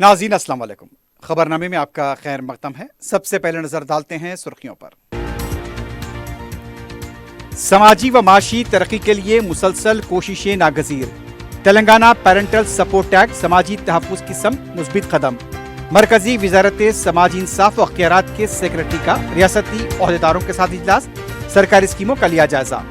नाज़रीन अस्सलाम वालेकुम। खबरनामे में आपका खैर मकदम है। सबसे पहले नजर डालते हैं सुर्खियों पर। समाजी व माशी तरक्की के लिए मुसलसल कोशिशें नागजीर। तेलंगाना पेरेंटल सपोर्ट एक्ट समाजी तहफ़्फ़ुज़ की समत मुस्बित कदम। मरकजी वजारत समाजी इंसाफ व अख्तियारात के सेक्रेटरी का रियासती ओहदेदारों के साथ इजलास। सरकारी स्कीमों का लिया जायजा।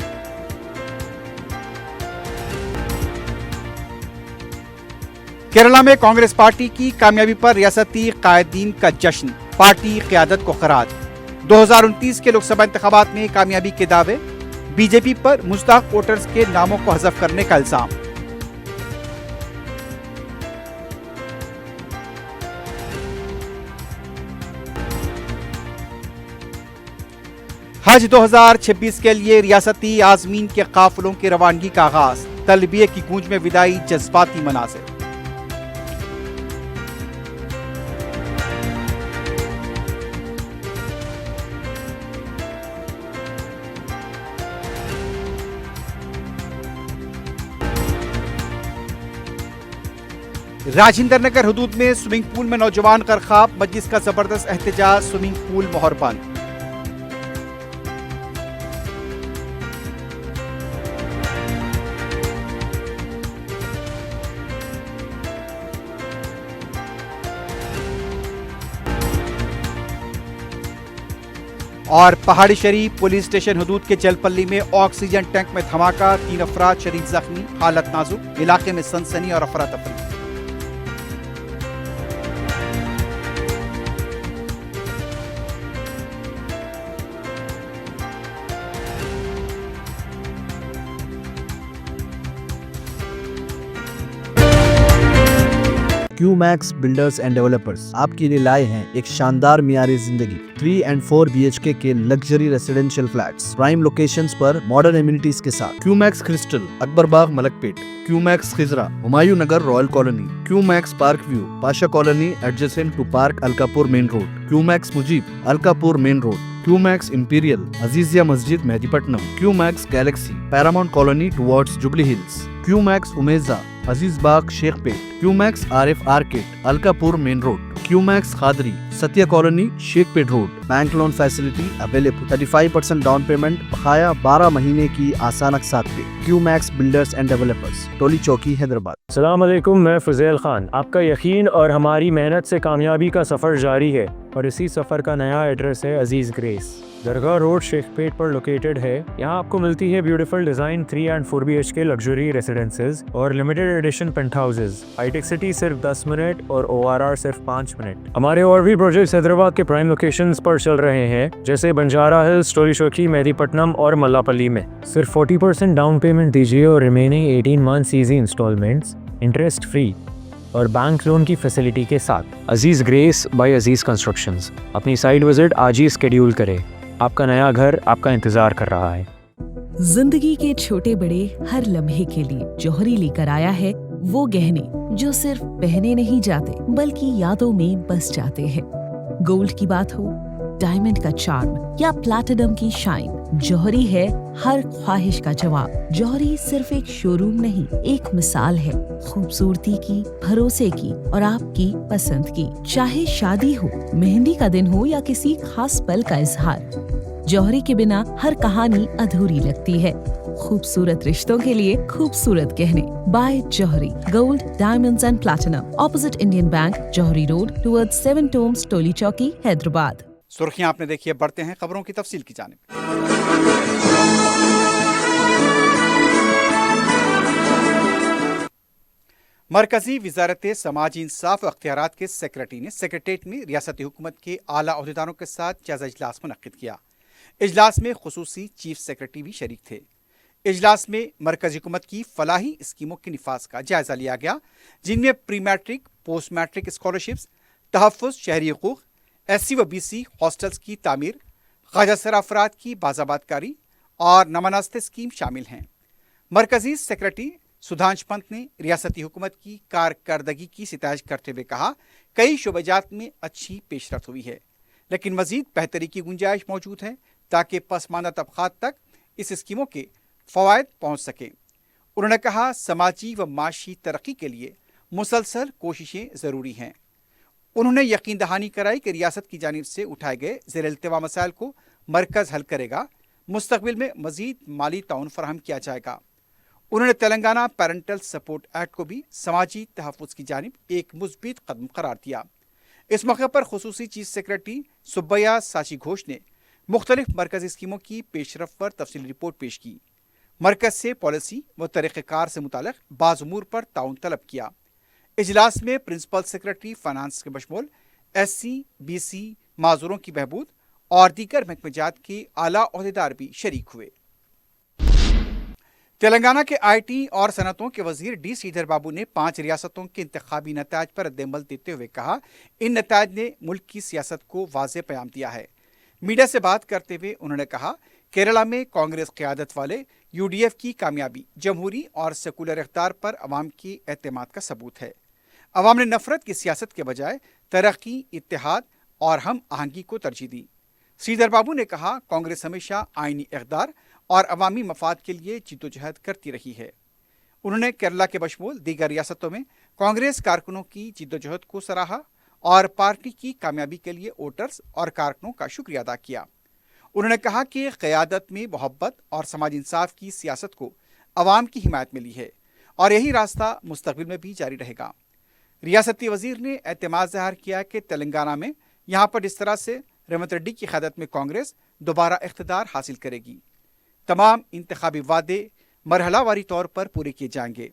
केरला में कांग्रेस पार्टी की कामयाबी पर रियासती कायदीन का जश्न। पार्टी क़यादत को खराज। 2029 के लोकसभा इंतखाबात में कामयाबी के दावे। बीजेपी पर मुस्तहक वोटर्स के नामों को हज़फ करने का इल्जाम। हज 2026 के लिए रियासती आज़मीन के काफिलों की रवानगी का आगाज। तलबिये की गूंज में विदाई जज्बाती मनाज़िर। राजेंद्र नगर हदूद में स्विमिंग पूल में नौजवान गरक़ाब। मजलिस का जबरदस्त एहतजाज। स्विमिंग पूल मोहर बंद। और पहाड़ी शरीफ पुलिस स्टेशन हदूद के जलपल्ली में ऑक्सीजन टैंक में धमाका। 3 अफराद शरीफ जख्मी, हालत नाजुक। इलाके में सनसनी और अफरा तफरी। क्यूमैक्स बिल्डर्स एंड डेवलपर्स आपके लिए लाए हैं एक शानदार मियारी जिंदगी 3 and 4 BHK के luxury residential flats prime locations पर मॉडर्न एमिनिटीज के साथ। Qmax crystal, Akbarbagh, Malakpet. Qmax Khizra, Humayun Nagar, royal colony. Qmax park view, Pasha colony adjacent to park Alkapur main road. Qmax Mujeeb, Alkapur main road. Qmax imperial, Azizia Masjid, Mehdipatnam. Qmax galaxy, paramount colony towards Jubilee Hills. Qmax Umeja, Aziz Bagh, Shaikpet. Qmax Arif arcade, Alkapur main road. Qmax Khadri, Satya colony, Shaikpet road. Bank loan facility available. 35% down payment, बकाया 12 महीने की आसान अक़सात पे। QMax builders and developers, टोली चौकी, हैदराबाद। अस्सलाम वालेकुम, मैं फुज़ैल खान। आपका यकीन और हमारी मेहनत से कामयाबी का सफ़र जारी है और इसी सफ़र का नया एड्रेस है अजीज़ ग्रेस। दरगाह रोड, शेखपेट पर लोकेटेड है। यहाँ आपको मिलती है beautiful design 3 and 4 BHK luxury residences और लिमिटेड एडिशन पेंट हाउसेज। हाईटेक सिटी सिर्फ 10 मिनट और ORR सिर्फ 5 मिनट। हमारे और भी प्रोजेक्ट्स हैदराबाद के प्राइम लोकेशंस पर चल रहे हैं, जैसे बंजारा हिल्स, टोली चौकी, मेहदीपट्टनम और मल्लापल्ली में। सिर्फ 40% डाउन पेमेंट दीजिए और remaining 18 months easy installments interest free और बैंक लोन की फैसिलिटी के साथ। Aziz grace by Aziz constructions. अपनी साइट विजिट आज ही स्केड्यूल करें। आपका नया घर आपका इंतजार कर रहा है। जिंदगी के छोटे बड़े हर लम्हे के लिए जौहरी लेकर आया है वो गहने जो सिर्फ पहने नहीं जाते बल्कि यादों में बस जाते हैं। गोल्ड की बात हो, डायमंड का चार्म या प्लैटिनम की शाइन, जौहरी है हर ख्वाहिश का जवाब। जौहरी सिर्फ एक शोरूम नहीं, एक मिसाल है खूबसूरती की, भरोसे की और आपकी पसंद की। चाहे शादी हो, मेहंदी का दिन हो या किसी खास पल का इजहार, जौहरी के बिना हर कहानी अधूरी लगती है। खूबसूरत रिश्तों के लिए खूबसूरत गहने by Jauhari. Gold, diamonds and platinum, opposite Indian Bank, Jauhari road, towards 7 tombs, Toli Chowki, Hyderabad. सुर्खियां आपने देखी है। बढ़ते हैं खबरों की तफसील की जानिब। मरकजी वजारत समाजी इंसाफ अख्तियारात के सेक्रेटरी ने सेक्रेटेरिएट में रियासती हुकूमत के आला अहदेदारों के साथ जायजा इजलास मुनक्किद किया। इजलास में खुसूसी चीफ सेक्रेटरी भी शरीक थे। इजलास में मरकजी हुकूमत की फलाही स्कीमों के निफाज का जायजा लिया गया, जिनमें pre matric, post matric scholarships, तहफ़्फ़ुज़, शहरी हुकूक, SC व BC हॉस्टल्स की तामीर, ख्वाजा सर अफराद की बाज़ाबातकारी और नमानस्ते स्कीम शामिल हैं। मरकजी सेक्रेटरी सुधांश पंत ने रियासती हुकूमत की कारकर्दगी की सिताइश करते हुए कहा, कई शोबेजात में अच्छी पेशरफ्त हुई है, लेकिन मजीद बेहतरी की गुंजाइश मौजूद है ताकि पसमानदा तबकात तक इस स्कीमों के फ़वाइद पहुँच सकें। उन्होंने कहा, समाजी व माशी तरक्की के लिए मुसलसल कोशिशें ज़रूरी हैं। उन्होंने यकीन दहानी कराई कि रियासत की जानिब से उठाए गए ज़ेर इल्तिवा मसाइल को मरकज़ हल करेगा, मुस्तकबिल में मज़ीद माली ताउन फराहम किया जाएगा। उन्होंने तेलंगाना पेरेंटल सपोर्ट एक्ट को भी समाजी तहफ़्फ़ुज़ की जानिब एक मुस्बित कदम करार दिया। इस मौके पर खुसूसी चीफ सेक्रेटरी सुब्बैया साची घोष ने मुख्तलिफ मरकज़ी स्कीमों की पेशरफ पर तफसीली रिपोर्ट पेश की। मरकज़ से पॉलिसी व तरीक़ेकार से मुतालिक बाज़ उमूर पर ताउन तलब किया। इजलास में प्रिंसिपल सेक्रेटरी फाइनेंस के बशमूल SC, BC, माजूरों की बहबूद और दीगर महकमेजात के आला ओहदेदार भी शरीक हुए। तेलंगाना के IT और सनतों के वजीर D. श्रीधर बाबू ने 5 रियासतों के इंतखाबी नतायज पर रद्द-ए-अमल देते हुए कहा, इन नतायज ने मुल्क की सियासत को वाज़ेह पैगाम दिया है। मीडिया से बात करते हुए उन्होंने कहा, केरला में कांग्रेस क़यादत वाले UDF की कामयाबी जमहूरी और सेकुलर इक़्तिदार पर अवाम की एतमाद का सबूत है। अवाम ने नफरत की सियासत के बजाय तरक्की, इत्तेहाद और हम आहंगी को तरजीह दी। श्रीधर बाबू ने कहा, कांग्रेस हमेशा आइनी इक़्तिदार और अवामी मफाद के लिए जिद्दोजहद करती रही है। उन्होंने केरला के बशमूल दीगर रियासतों में कांग्रेस कारकुनों की जिद्दोजहद को सराहा और पार्टी की कामयाबी के लिए वोटर्स और कारकुनों का शुक्रिया अदा किया। उन्होंने कहा कि क़यादत में मोहब्बत और समाज इंसाफ की सियासत को अवाम की हिमायत मिली है और यही रास्ता मुस्तक़बिल में भी जारी रहेगा। रियासती वजीर ने एतमाद ज़ाहिर किया कि तेलंगाना में यहाँ पर जिस तरह से रेवंत रेड्डी की क़यादत में कांग्रेस दोबारा इक़्तिदार हासिल करेगी, तमाम इंतखाबी वादे मरहलावारी तौर पर पूरे किए जाएंगे।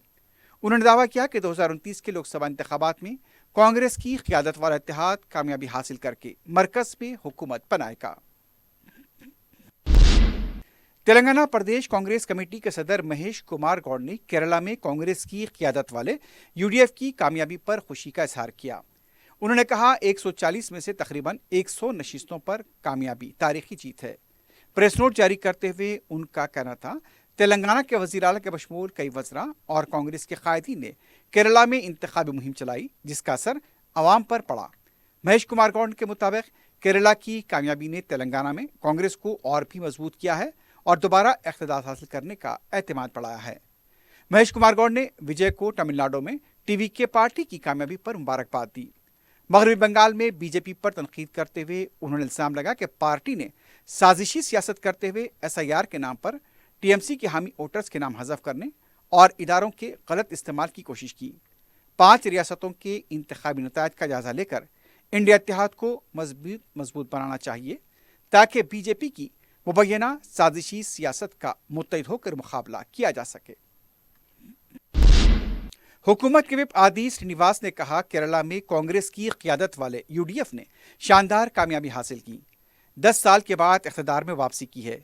उन्होंने दावा किया कि 2029 के लोकसभा इंतखाबात में कांग्रेस की क़यादत वाला इत्तेहाद कामयाबी हासिल करके मरकज़ में हुकूमत बनाएगा। तेलंगाना प्रदेश कांग्रेस कमेटी के सदर महेश कुमार गौड़ ने केरला में कांग्रेस की क़यादत वाले UDF की कामयाबी पर खुशी का इजहार किया। उन्होंने कहा, 140 में से तकरीबन 100 नशिस्तों पर कामयाबी तारीखी जीत है। प्रेस नोट जारी करते हुए उनका कहना था, तेलंगाना के वज़ीर आला के बशमूल कई वज़रा और कांग्रेस के कायदीन ने केरला में इंतखाबी मुहिम चलाई, जिसका असर अवाम पर पड़ा। महेश कुमार गौड़ के मुताबिक केरला की कामयाबी ने तेलंगाना में कांग्रेस को और भी मजबूत किया है और दोबारा इक़्तिदार हासिल करने का एतमाद बढ़ाया है। महेश कुमार गौड़ ने विजय को तमिलनाडु में TVK पार्टी की कामयाबी पर मुबारकबाद दी। मगरबी बंगाल में BJP पर तनकीद करते हुए उन्होंने इल्ज़ाम लगा कि पार्टी ने साजिशी सियासत करते हुए SIR के नाम पर TMC के हामी वोटर्स के नाम हज़फ करने और इदारों के गलत इस्तेमाल की कोशिश की। 5 रियासतों के इंतखाबी नतायज का जायजा लेकर इंडिया इत्तेहाद को मजबूत बनाना चाहिए ताकि BJP की मुबैना साजिशी सियासत का मुत्तहिद होकर मुकाबला किया जा सके। हुकूमत के विप आदि श्रीनिवास ने कहा, केरला में कांग्रेस की क़यादत वाले UDF ने शानदार कामयाबी हासिल की, 10 साल के बाद इक़्तिदार में वापसी की है।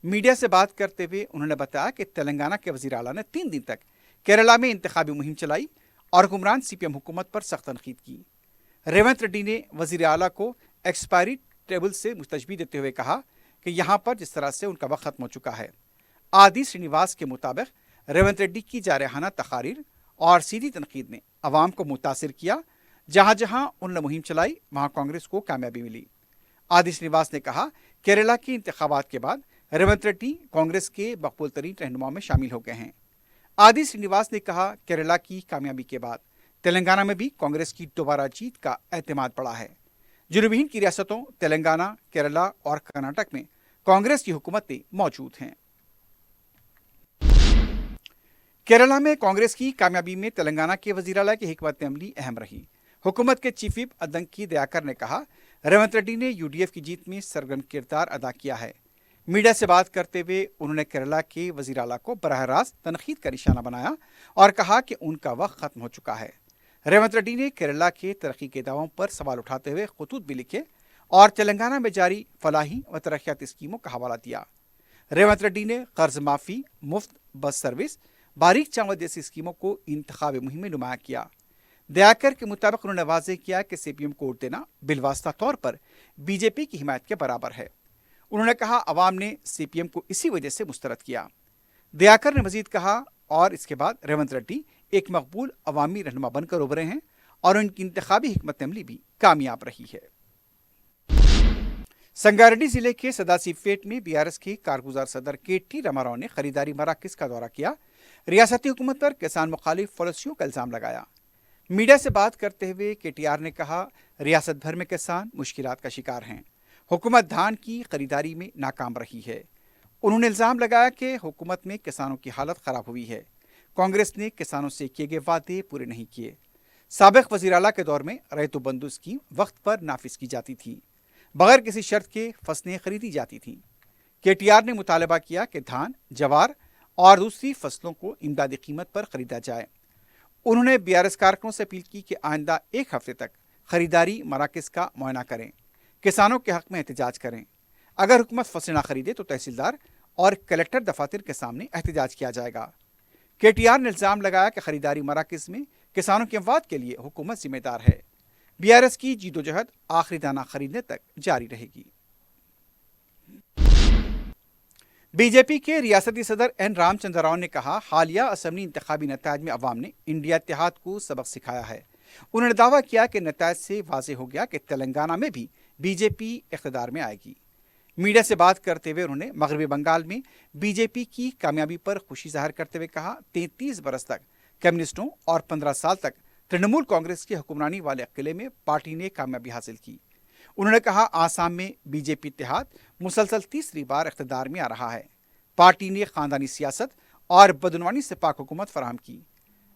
मीडिया से बात करते हुए उन्होंने बताया कि तेलंगाना के वज़ीर आला ने 3 दिन तक केरला में इंतखाबी मुहिम चलाई और हुक्मरान CPM हुकूमत पर सख्त तनकीद की। रेवंत रेड्डी ने वज़ीर आला को एक्सपायरी टेबल से मुस्तजबी देते हुए कहा कि यहाँ पर जिस तरह से उनका वक्त खत्म हो चुका है। आदि श्रीनिवास के मुताबिक रेवंत रेड्डी की जारहाना तकारीर और सीधी तनकीद ने अवाम को मुतासिर किया। जहाँ जहाँ उन्होंने मुहिम चलाई वहाँ कांग्रेस को कामयाबी मिली। आदि श्रीनिवास ने कहा, केरला के इंतखाबात के बाद रेवंत रेड्डी कांग्रेस के मकबूल तरीन रहनुमाओं में शामिल हो गए हैं। आदि श्रीनिवास ने कहा, केरला की कामयाबी के बाद तेलंगाना में भी कांग्रेस की दोबारा जीत का एतमाद बढ़ा है। जनूबी हिंद की रियासतों तेलंगाना, केरला और कर्नाटक में कांग्रेस की हुकूमतें मौजूद हैं। केरला में कांग्रेस की कामयाबी में तेलंगाना के वज़ीर आला की हिकमत अमली अहम रही। हुकूमत के चीफ विप अद्दंकी दयाकर ने कहा, रेवंत रेड्डी ने UDF की जीत में सरगर्म किरदार अदा किया है। मीडिया से बात करते हुए उन्होंने केरला के वज़ीर आला को बराह रास्त तनकीद का निशाना बनाया और कहा कि उनका वक्त खत्म हो चुका है। रेवंत रेड्डी ने केरला के तरक्की के दावों पर सवाल उठाते हुए खतूत भी लिखे और तेलंगाना में जारी फलाही व तरक्याती स्कीमों का हवाला दिया। रेवंत रेड्डी ने कर्ज माफ़ी, मुफ्त बस सर्विस, बारीक चावल जैसी स्कीमों को इंतखाबी मुहिम में नुमाया किया। दयाकर के मुताबिक उन्होंने वाज़ेह किया कि CPM को वोट देना बिलवास्ता तौर पर BJP की हिमायत के बराबर है। उन्होंने कहा, अवाम ने CPM को इसी वजह से मुस्तरद किया। दयाकर ने मजीद कहा, और इसके बाद रेवंत रेड्डी एक मकबूल अवामी रहनुमा बनकर उभरे हैं और उनकी इंतखाबी हिकमत अमली भी कामयाब रही है। संगारेड्डी जिले के सदाशिवपेट में BRS के कारगुजार सदर KT रामाराव ने खरीदारी मराकज़ का दौरा किया। रियासती हुकूमत पर किसान मुखालिफ पॉलिसियों का इल्ज़ाम लगाया। میڈیا سے بات کرتے ہوئے KTR نے کہا ریاست بھر میں کسان مشکلات کا شکار ہیں، حکومت دھان کی خریداری میں ناکام رہی ہے۔ انہوں نے الزام لگایا کہ حکومت میں کسانوں کی حالت خراب ہوئی ہے، کانگریس نے کسانوں سے کیے گئے وعدے پورے نہیں کیے۔ سابق وزیر اعلیٰ کے دور میں ریتو بندو اسکیم وقت پر نافذ کی جاتی تھی، بغیر کسی شرط کے فصلیں خریدی جاتی تھیں۔ KTR نے مطالبہ کیا کہ دھان، جوار اور دوسری فصلوں کو امدادی قیمت پر خریدا جائے۔ انہوں نے BRS کارکنوں سے اپیل کی کہ آئندہ ایک ہفتے تک خریداری مراکز کا معائنہ کریں، کسانوں کے حق میں احتجاج کریں۔ اگر حکومت فصلیں نہ خریدے تو تحصیلدار اور کلکٹر دفاتر کے سامنے احتجاج کیا جائے گا۔ KTR نے الزام لگایا کہ خریداری مراکز میں کسانوں کے اموات کے لیے حکومت ذمہ دار ہے۔ BRS کی جدوجہد آخری دانہ خریدنے تک جاری رہے گی۔ BJP کے ریاستی صدر N رام چندر راؤ نے کہا حالیہ اسمبلی انتخابی نتائج میں عوام نے انڈیا اتحاد کو سبق سکھایا ہے۔ انہوں نے دعویٰ کیا کہ نتائج سے واضح ہو گیا کہ تلنگانہ میں بھی BJP اقتدار میں آئے گی۔ میڈیا سے بات کرتے ہوئے انہوں نے مغربی بنگال میں BJP کی کامیابی پر خوشی ظاہر کرتے ہوئے کہا 33 برس تک کمیونسٹوں اور 15 سال تک ترنمول کانگریس کی حکمرانی والے قلعے میں پارٹی نے کامیابی حاصل کی۔ انہوں نے کہا آسام میں BJP اتحاد مسلسل تیسری بار اقتدار میں آ رہا ہے۔ پارٹی نے خاندانی سیاست اور بدعنوانی سے پاک حکومت فراہم کی۔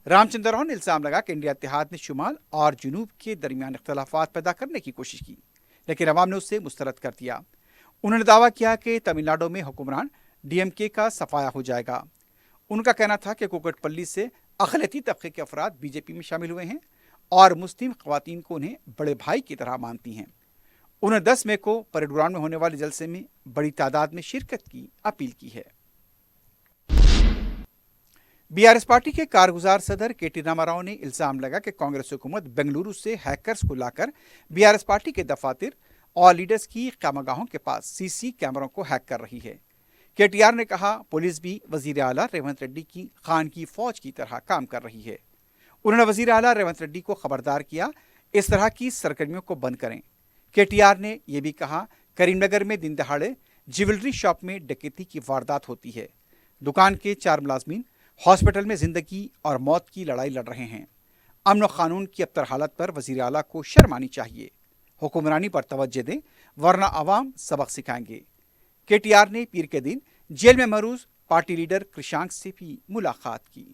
رام چندر راؤ نے الزام لگا کہ انڈیا اتحاد نے شمال اور جنوب کے درمیان اختلافات پیدا کرنے کی کوشش کی، لیکن عوام نے اسے مسترد کر دیا۔ انہوں نے دعویٰ کیا کہ تمل ناڈو میں حکمران DMK کا صفایا ہو جائے گا۔ ان کا کہنا تھا کہ کوکٹ پلی سے اقلیتی طبقے کے افراد BJP میں شامل ہوئے ہیں اور مسلم خواتین کو انہیں بڑے بھائی کی طرح مانتی ہیں۔ انہوں نے 10 مئی کو پریڈ گراؤنڈ میں ہونے والے جلسے میں بڑی تعداد میں شرکت کی اپیل کی ہے۔ BRS پارٹی کے کارگزار صدر KT راما راؤ نے الزام لگا کہ کانگریس حکومت بنگلورو سے ہیکرز کو لا کر BRS پارٹی کے دفاتر اور لیڈرز کی قیامگاہوں کے پاس CC کیمروں کو ہیک کر رہی ہے۔ KTR نے کہا پولیس بھی وزیر اعلیٰ ریونت ریڈی کی خان کی فوج کی طرح کام کر رہی ہے۔ انہوں نے وزیر اعلیٰ ریونت ریڈی کو خبردار کیا اس طرح کی سرگرمیوں کو بند کریں۔ KTR نے یہ بھی کہا کریم نگر میں دن دہاڑے جیولری شاپ میں ڈکیتی کی واردات ہوتی ہے۔ دکان کے 4 ملازمین ہاسپٹل میں زندگی اور موت کی لڑائی لڑ رہے ہیں۔ امن و قانون کی ابتر حالت پر وزیر اعلیٰ کو شرم آنی چاہیے، حکمرانی پر توجہ دیں ورنہ عوام سبق سکھائیں گے۔ KTR نے پیر کے دن جیل میں محروس پارٹی لیڈر کرشانک سے بھی ملاقات کی۔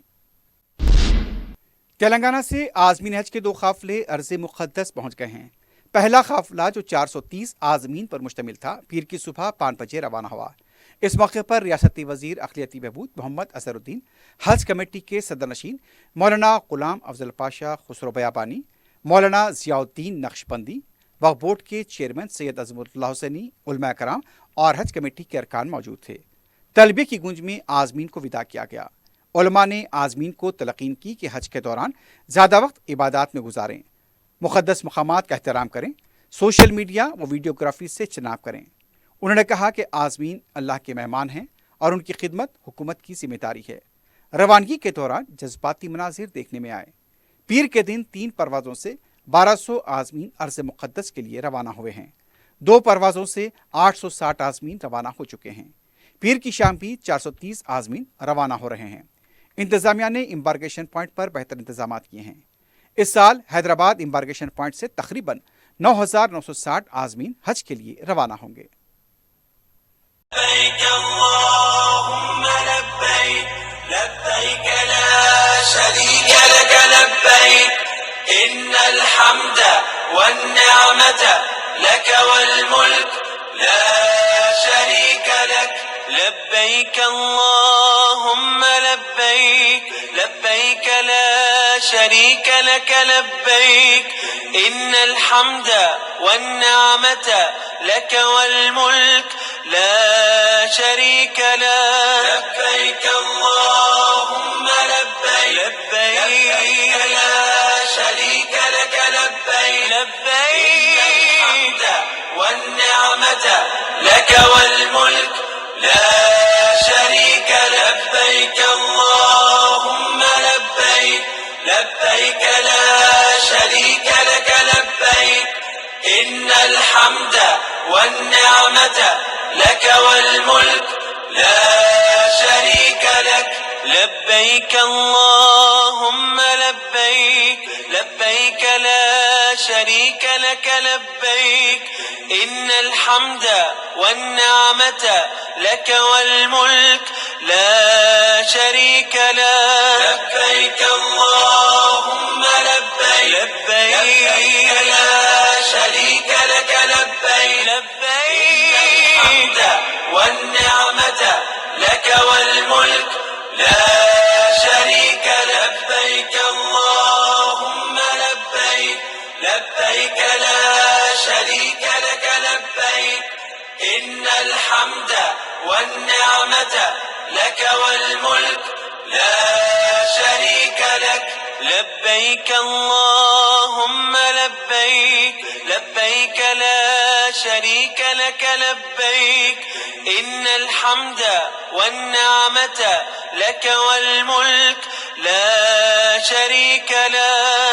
تلنگانہ سے عازمین حج کے 2 قافلے ارض مقدس پہنچ گئے ہیں۔ پہلا قافلہ جو 430 عازمین پر مشتمل تھا پیر کی صبح 5 بجے روانہ ہوا۔ اس موقع پر ریاستی وزیر اقلیتی بہبود محمد اظہر الدین، حج کمیٹی کے صدر نشین مولانا غلام افضل پاشا خسرو بیابانی، مولانا ضیاء الدین نقشبندی، وقف بورڈ کے چیئرمین سید عظمت اللہ حسینی، علماء کرام اور حج کمیٹی کے ارکان موجود تھے۔ تلبیہ کی گونج میں عازمین کو وداع کیا گیا۔ علماء نے عازمین کو تلقین کی کہ حج کے دوران زیادہ وقت عبادات میں گزاریں، مقدس مقامات کا احترام کریں، سوشل میڈیا و ویڈیوگرافی سے اجتناب کریں۔ انہوں نے کہا کہ عازمین اللہ کے مہمان ہیں اور ان کی خدمت حکومت کی ذمہ داری ہے۔ روانگی کے دوران جذباتی مناظر دیکھنے میں آئے۔ پیر کے دن 3 پروازوں سے 1200 عازمین ارض مقدس کے لیے روانہ ہوئے ہیں۔ 2 پروازوں سے 860 عازمین روانہ ہو چکے ہیں۔ پیر کی شام بھی 430 عازمین روانہ ہو رہے ہیں۔ انتظامیہ نے امبارکیشن پوائنٹ پر بہتر انتظامات کیے ہیں۔ اس سال حیدرآباد امبارکیشن پوائنٹ سے تقریباً 9960 عازمین حج کے لیے روانہ ہوں گے۔ لبيك اللهم لبيك لبيك لا شريك لك لبيك إن الحمد والنعمة لك والملك لا شريك لك لبيك اللهم لبيك لبيك لا شريك لك لبيك إن الحمد والنعمة لك والملك لا شريك لك لبيك اللهم لبيك لبيك لا شريك لك لبيك لبيك الحمد والنعمة لك والملك لا شريك لبيك اللهم لبيك لبيك لا شريك لك لبيك إن الحمد والنعمة لك والملك لا شريك لك لبيك اللهم لبيك لبيك لا شريك لك لبيك إن الحمد والنعمة لك والملك لا شريك لك لبيك اللهم لبيك لبيك لا شريك لك لبيك لبيك الحمد والنعمة لك والملك لا شريك لبيك اللهم لبيك لبيك لا شريك لك لبيك إن الحمد والنعمة لك والملك لا شريك لك لبيك اللهم لبيك لبيك لا شريك لك لبيك إن الحمد والنعمة لك والملك لا شريك لك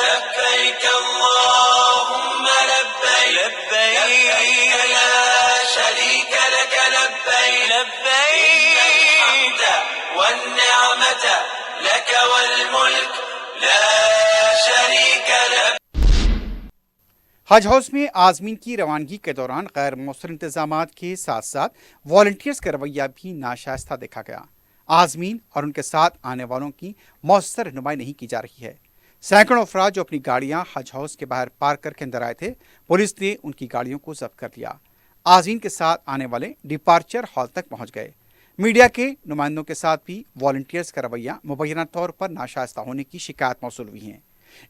لبيك اللهم لبيك لبيك لا شريك لك لبيك لبيك الحمد والنعمة لك والملك لا شريك لك. حج ہاؤس میں عازمین کی روانگی کے دوران غیر مؤثر انتظامات کے ساتھ ساتھ والنٹیئرز کا رویہ بھی ناشائستہ دیکھا گیا. عازمین اور ان کے ساتھ آنے والوں کی مؤثر رہنمائی نہیں کی جا رہی ہے. سینکڑوں افراد جو اپنی گاڑیاں حج ہاؤس کے باہر پارک کر کے اندر آئے تھے، پولیس نے ان کی گاڑیوں کو ضبط کر لیا. عازمین کے ساتھ آنے والے ڈپارچر ہال تک پہنچ گئے. میڈیا کے نمائندوں کے ساتھ بھی والنٹیئرز کا رویہ مبینہ طور پر ناشائستہ ہونے کی شکایت موصول ہوئی ہیں.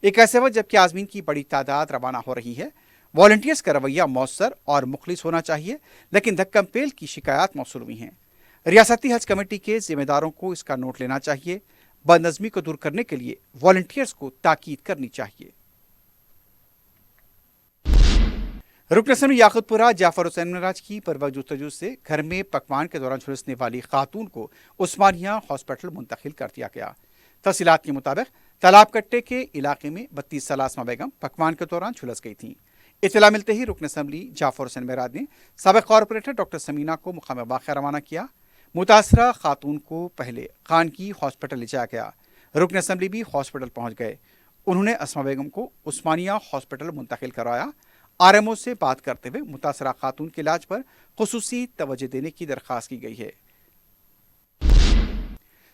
ایک ایسے وقت جبکہ عازمین کی بڑی تعداد روانہ ہو رہی ہے، والنٹیئرز کا رویہ مؤثر اور مخلص ہونا چاہیے، لیکن دھکم پیل کی شکایات موصول ہوئی ہیں. ریاستی حج کمیٹی کے ذمہ داروں کو اس کا نوٹ لینا چاہیے. بد نظمی کو دور کرنے کے لیے والنٹیئرز کو تاکید کرنی چاہیے. رکن اسمبلی یاقوت پورہ جعفر حسین معراج کی پربہ جستجو سے گھر میں پکوان کے دوران جھلسنے والی خاتون کو عثمانیہ ہاسپٹل منتقل کر دیا گیا. تفصیلات کے مطابق تالاب کٹے کے علاقے میں 32 سالہ اسما بیگم پکوان کے دوران جھلس گئی تھیں. اطلاع ملتے ہی رکن اسمبلی جعفر حسین معراج نے سابق کارپوریٹر ڈاکٹر سمینہ کو مقام واقعہ روانہ کیا. متاثرہ خاتون کو پہلے خانگی ہاسپٹل لے جایا گیا. رکن اسمبلی بھی ہاسپٹل پہنچ گئے. انہوں نے اسما بیگم کو عثمانیہ ہاسپٹل منتقل کروایا. آر ایم او سے بات کرتے ہوئے متاثرہ خاتون کے علاج پر خصوصی توجہ دینے کی درخواست کی گئی ہے.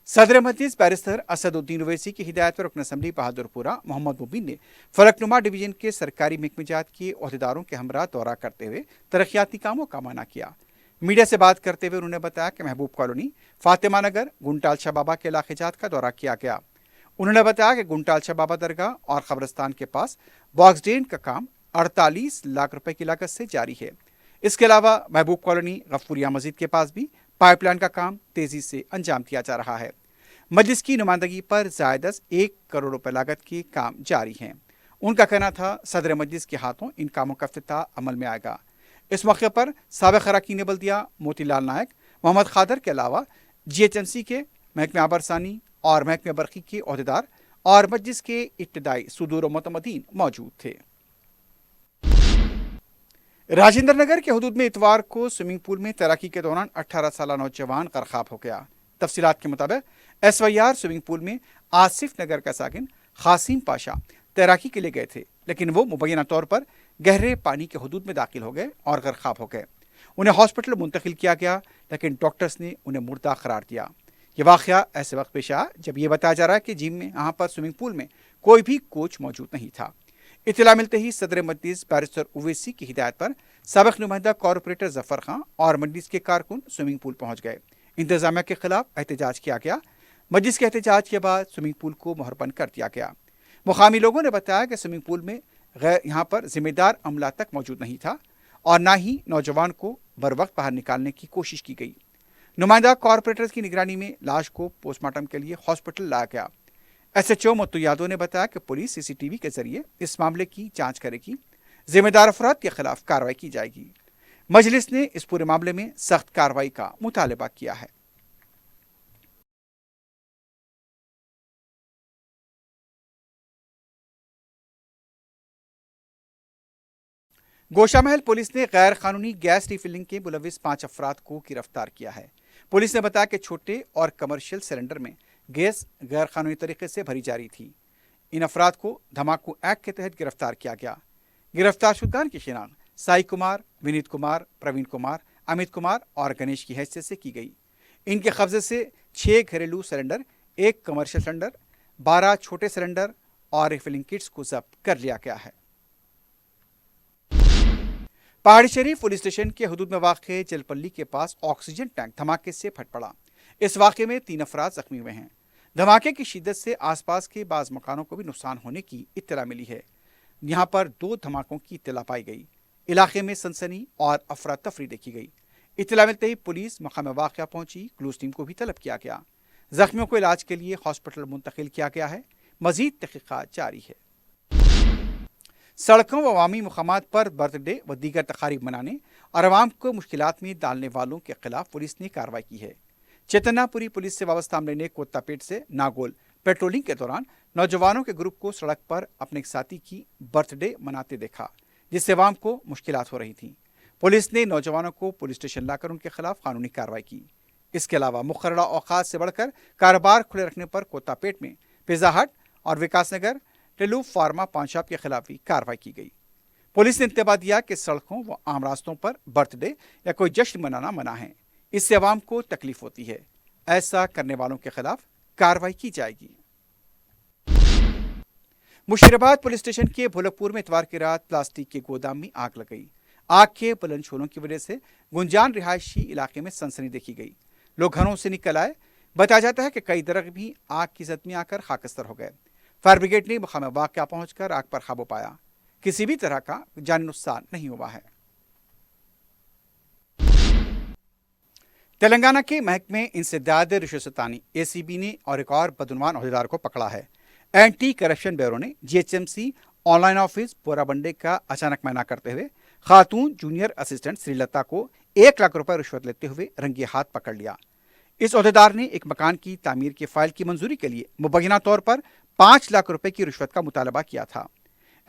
صدر مجلس بیرسٹر اسد الدین اویسی کی ہدایت پر رکن اسمبلی بہادر پورہ محمد مبین نے فلک نما ڈویژن کے سرکاری محکمہ جات کے عہدیداروں کے ہمراہ دورہ کرتے ہوئے ترقیاتی کاموں کا معائنہ کیا. میڈیا سے بات کرتے ہوئے انہوں نے بتایا کہ محبوب کالونی، فاطمہ نگر، گنٹال شاہ بابا کے علاقے جات کا دورہ کیا گیا. انہوں نے بتایا کہ گنٹال شاہ بابا درگاہ اور قبرستان کے پاس باکس ڈرین کا کام 48 لاکھ روپے کی لاگت سے جاری ہے. اس کے علاوہ محبوب کالونی غفوریہ مسجد کے پاس بھی پائپ لائن کا کام تیزی سے انجام دیا جا رہا ہے. مجلس کی نمائندگی پر زائد از 1 کروڑ روپے لاگت کے کام جاری ہیں. ان کا کہنا تھا صدر مجلس کے ہاتھوں ان کاموں کا افتتاح عمل میں آئے گا. اس موقع پر سابق اراکین بلدیہ موتی لال نائک، محمد خادر کے علاوہ جی ایچ ایم سی کے، محکمہ آبرسانی اور محکمہ برقی کے عہدیدار اور مجلس کے ابتدائی صدور و معتمدین موجود تھے. راجندر نگر کے حدود میں اتوار کو سوئمنگ پول میں تیراکی کے دوران 18 سالہ نوجوان غرقاب ہو گیا. تفصیلات کے مطابق S Y R swimming pool میں آصف نگر کا ساکن قاسم پاشا تیراکی کے لیے گئے تھے، لیکن وہ مبینہ طور پر گہرے پانی کے حدود میں داخل ہو گئے اور غرقاب ہو گئے. انہیں ہاسپٹل منتقل کیا گیا، لیکن ڈاکٹرز نے انہیں مردہ قرار دیا. یہ واقعہ ایسے وقت پیش آیا جب یہ بتایا جا رہا ہے کہ جم میں یہاں پر سوئمنگ پول میں کوئی بھی کوچ موجود نہیں تھا. اطلاع ملتے ہی صدر مجلس بیرسٹر اویسی کی ہدایت پر سابق نمائندہ کارپوریٹر ظفر خان اور مجلس کے کارکن سوئمنگ پول پہنچ گئے. انتظامیہ کے خلاف احتجاج کیا گیا. مجلس کے احتجاج کے بعد سوئمنگ پول کو مہر بند کر دیا گیا. مقامی لوگوں نے بتایا کہ سوئمنگ پول میں یہاں پر ذمہ دار عملہ تک موجود نہیں تھا اور نہ ہی نوجوان کو بر وقت باہر نکالنے کی کوشش کی گئی. نمائندہ کارپوریٹرز کی نگرانی میں لاش کو پوسٹ مارٹم کے لیے ہاسپٹل لایا گیا. ایس ایچ او متو یادو نے بتایا کہ پولیس سی سی ٹی وی کے ذریعے اس معاملے کی جانچ کرے گی. ذمہ دار افراد کے خلاف کارروائی کی جائے گی. مجلس نے اس پورے معاملے میں سخت کارروائی کا مطالبہ کیا ہے. گوشہ محل پولیس نے غیر قانونی گیس ری فلنگ کے ملوث 5 افراد کو گرفتار کیا ہے. پولیس نے بتایا کہ چھوٹے اور کمرشل سلنڈر میں گیس غیر قانونی طریقے سے بھری جا رہی تھی. इन अफराद को धमाको एक्ट के तहत गिरफ्तार किया गया। गिरफ्तार शुदगान की शिनाख्त साई कुमार, विनीत कुमार, प्रवीण कुमार, अमित कुमार और गणेश की हैसियत से की गई। इनके कब्जे से 6 घरेलू सिलेंडर, 1 कमर्शियल सिलेंडर, 12 छोटे सिलेंडर और रिफिलिंग किट्स को जब्त कर लिया गया है। पहाड़ी शरीफ पुलिस स्टेशन के हदूद में वाक़ जलपल्ली के पास ऑक्सीजन टैंक धमाके से फट पड़ा। इस वाक़े में 3 अफराद जख्मी हुए हैं। धमाके की शिद्दत से आसपास के बाज़ मकानों को भी नुकसान होने की इत्तला मिली है। यहाँ पर 2 धमाकों की इत्तला पाई गई। इलाके में सनसनी और अफरा तफरी देखी गई। इत्तला मिलते ही पुलिस मकाम वाक़या पहुंची। क्लूज टीम को भी तलब किया गया। जख्मियों को इलाज के लिए हॉस्पिटल मुंतकिल किया गया है। मजीद तहक़ीक़ात जारी है। सड़कों व अवामी मुकामात पर बर्थडे व दीगर तकारीब मनाने और अवाम को मुश्किलात में डालने वालों के खिलाफ पुलिस ने कार्रवाई की है। चेतनापुरी पुलिस से वाबस्ता अमले ने कोत्तापेट से नागोल पेट्रोलिंग के दौरान नौजवानों के ग्रुप को सड़क पर अपने एक साथी की बर्थडे मनाते देखा, जिससे अवाम को मुश्किलात हो रही थी। पुलिस ने नौजवानों को पुलिस स्टेशन लाकर उनके खिलाफ कानूनी कार्रवाई की। इसके अलावा मुकर्ररा औकात से बढ़कर कारोबार खुले रखने पर कोत्तापेट में पिज़्ज़ा हट और विकास नगर टेलू फार्मा पान शॉप के खिलाफ भी कार्रवाई की गई। पुलिस ने इंतबाह दिया कि सड़कों व आम रास्तों पर बर्थडे या कोई जश्न मनाना मना है। इससे अवाम को तकलीफ होती है। ऐसा करने वालों के खिलाफ कार्रवाई की जाएगी। मुशीराबाद पुलिस स्टेशन के भोलकपुर में इतवार की रात प्लास्टिक के गोदाम में आग लग गई। आग के बुलंद शोलों की वजह से गुंजान रिहायशी इलाके में सनसनी देखी गई। लोग घरों से निकल आए। बताया जाता है कि कई दरख्त भी आग की जद में आकर खाकस्तर हो गए। फायर ब्रिगेड ने मकाम वाक़या पहुंचकर आग पर काबू पाया। किसी भी तरह का जानी नुकसान नहीं हुआ है। तेलंगाना के महकमे इंसदाद रिश्वततानी ACB ने और एक और बदनुमान ओहदेदार को पकड़ा है। एंटी करप्शन ब्यूरो ने GHMC ऑनलाइन ऑफिस पोराबंडे का अचानक मना करते हुए खातून जूनियर असिस्टेंट श्रीलता को 1 लाख रुपए रिश्वत लेते हुए रंगे हाथ पकड़ लिया। इस ओहदेदार ने एक मकान की तामीर के फाइल की मंजूरी के लिए मुबैना तौर पर 5 लाख रुपए की रिश्वत का मुतालबा किया था।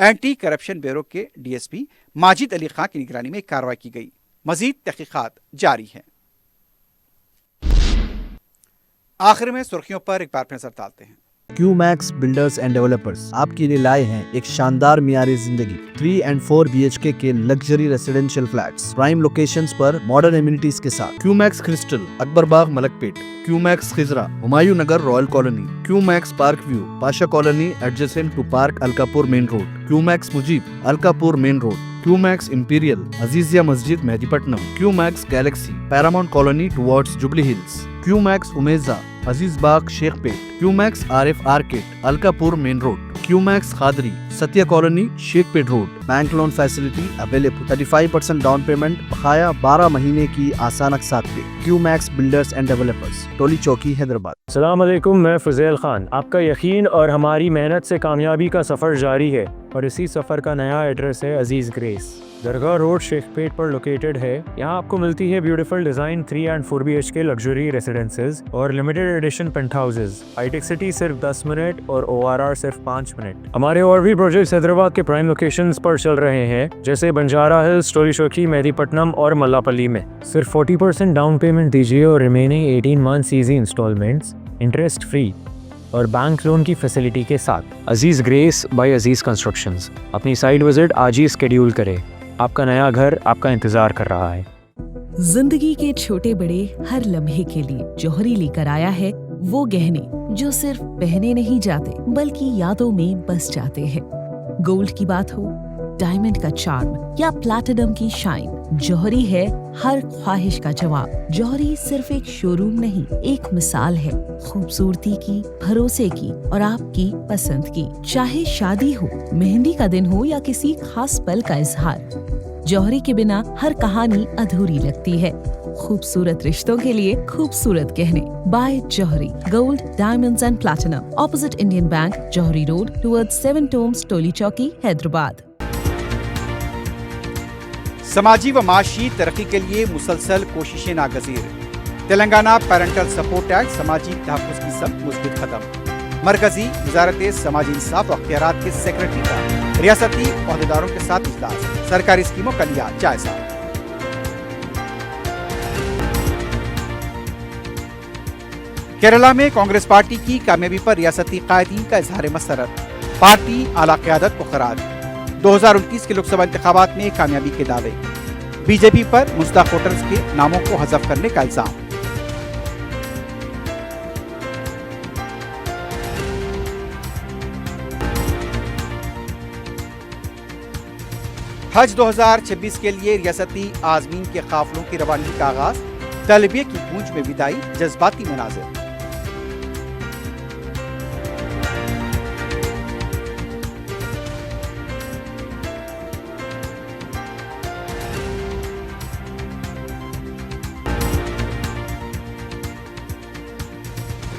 एंटी करप्शन ब्यूरो के DSP माजिद अली खां की निगरानी में कार्रवाई की गई। मजीद तहकीकात जारी है। आखिर में सुर्खियों पर एक बार फिर नजर डालते हैं। क्यूमैक्स बिल्डर्स एंड डेवलपर्स आपके लिए लाए हैं एक शानदार मियारी जिंदगी 3 and 4 BHK के luxury residential flats prime locations पर मॉडर्न एमिनिटीज के साथ। Qmax crystal, Akbarbagh, Malakpet. Qmax Khizra, Humayun Nagar, royal colony. Qmax park view, Pasha colony adjacent to park Alkapur main road. Qmax Mujeeb, Alkapur main road. Qmax imperial, Azizia Masjid, Mehdipatnam. Qmax galaxy, paramount colony towards Jubilee Hills. Qmax Umeja, Aziz Bagh, Shaikpet. Qmax RF arcade, Alkapur main road. Qmax Khadri, Satya colony, Shaikpet road. Bank loan facility available. 35% down payment, बकाया 12 महीने की आसान अक़सात पे। QMax builders and developers, टोली चौकी, हैदराबाद। अस्सलाम वालेकुम, मैं फज़ेल खान। आपका यकीन और हमारी मेहनत से कामयाबी का सफ़र जारी है और इसी सफ़र का नया एड्रेस है अजीज़ ग्रेस। दरगाह रोड शेखपेट पर लोकेटेड है। यहाँ आपको मिलती है beautiful design 3 and 4 BHK luxury residences और लिमिटेड एडिशन पेंट हाउसेज। हाईटेक सिटी सिर्फ 10 मिनट और ORR सिर्फ 5 मिनट। हमारे और भी प्रोजेक्ट्स हैदराबाद के प्राइम लोकेशंस पर चल रहे हैं, जैसे बंजारा हिल्स, टोली चौकी, मेहदीपट्टनम और मल्लापल्ली में। सिर्फ 40% डाउन पेमेंट दीजिए और remaining 18 months easy installments interest free और बैंक लोन की फैसिलिटी के साथ। Aziz grace by Aziz constructions. अपनी साइट विजिट आज ही स्केड्यूल करें। आपका नया घर आपका इंतजार कर रहा है। जिंदगी के छोटे बड़े हर लम्हे के लिए जौहरी लेकर आया है वो गहने जो सिर्फ पहने नहीं जाते बल्कि यादों में बस जाते हैं। गोल्ड की बात हो, डायमंड का चार्म या प्लैटिनम की शाइन, जौहरी है हर ख्वाहिश का जवाब। जौहरी सिर्फ एक शोरूम नहीं, एक मिसाल है खूबसूरती की, भरोसे की और आपकी पसंद की। चाहे शादी हो, मेहंदी का दिन हो या किसी खास पल का इजहार, जौहरी के बिना हर कहानी अधूरी लगती है। खूबसूरत रिश्तों के लिए खूबसूरत गहने by Jauhari. Gold, diamonds and platinum, opposite Indian Bank, Jauhari road, towards 7 tombs, Toli Chowki, Hyderabad. समाजी व माशी तरक्की के लिए मुसलसल कोशिशें नागजीर। तेलंगाना पेरेंटल सपोर्ट एक्ट समाजी तहफ़्फ़ुज़ की सब मुस्बित खत्म। मरकजी वजारत समाजी इंसाफ और अख्तियारात के सेक्रेटरी का रियासती अहदेदारों के साथ इजलास। सरकारी स्कीमों का लिया जायजा। केरला में कांग्रेस पार्टी की कामयाबी पर रियासती कायदीन का इजहार मसरत। پارٹی اعلیٰ قیادت کو خراج، 2029 کے لوک سبھا انتخابات میں کامیابی کے دعوے، بی جے پی پر مستحق ووٹرز کے ناموں کو حذف کرنے کا الزام۔ حج 2026 کے لیے ریاستی عازمین کے قافلوں کی روانگی کا آغاز، تلبیہ کی گونج میں وداعی، جذباتی مناظر۔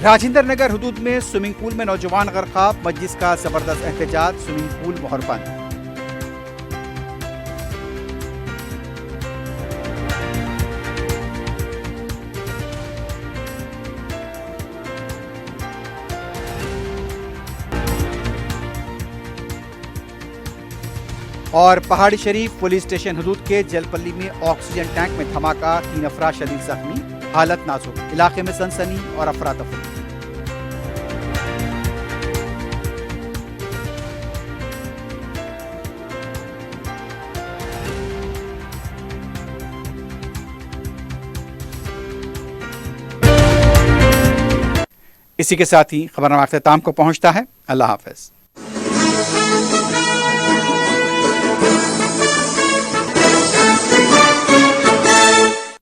راجندر نگر حدود میں سوئمنگ پول میں نوجوان غرقاب، مجلس کا زبردست احتجاج، سوئمنگ پول مہر بند۔ اور پہاڑی شریف پولیس اسٹیشن حدود کے جل پلی میں آکسیجن ٹینک میں دھماکہ، 3 افراد شدید زخمی، حالت نازک، علاقے میں سنسنی اور افراتفری۔ اسی کے ساتھ ہی خبرنامہ اختتام کو پہنچتا ہے۔ اللہ حافظ۔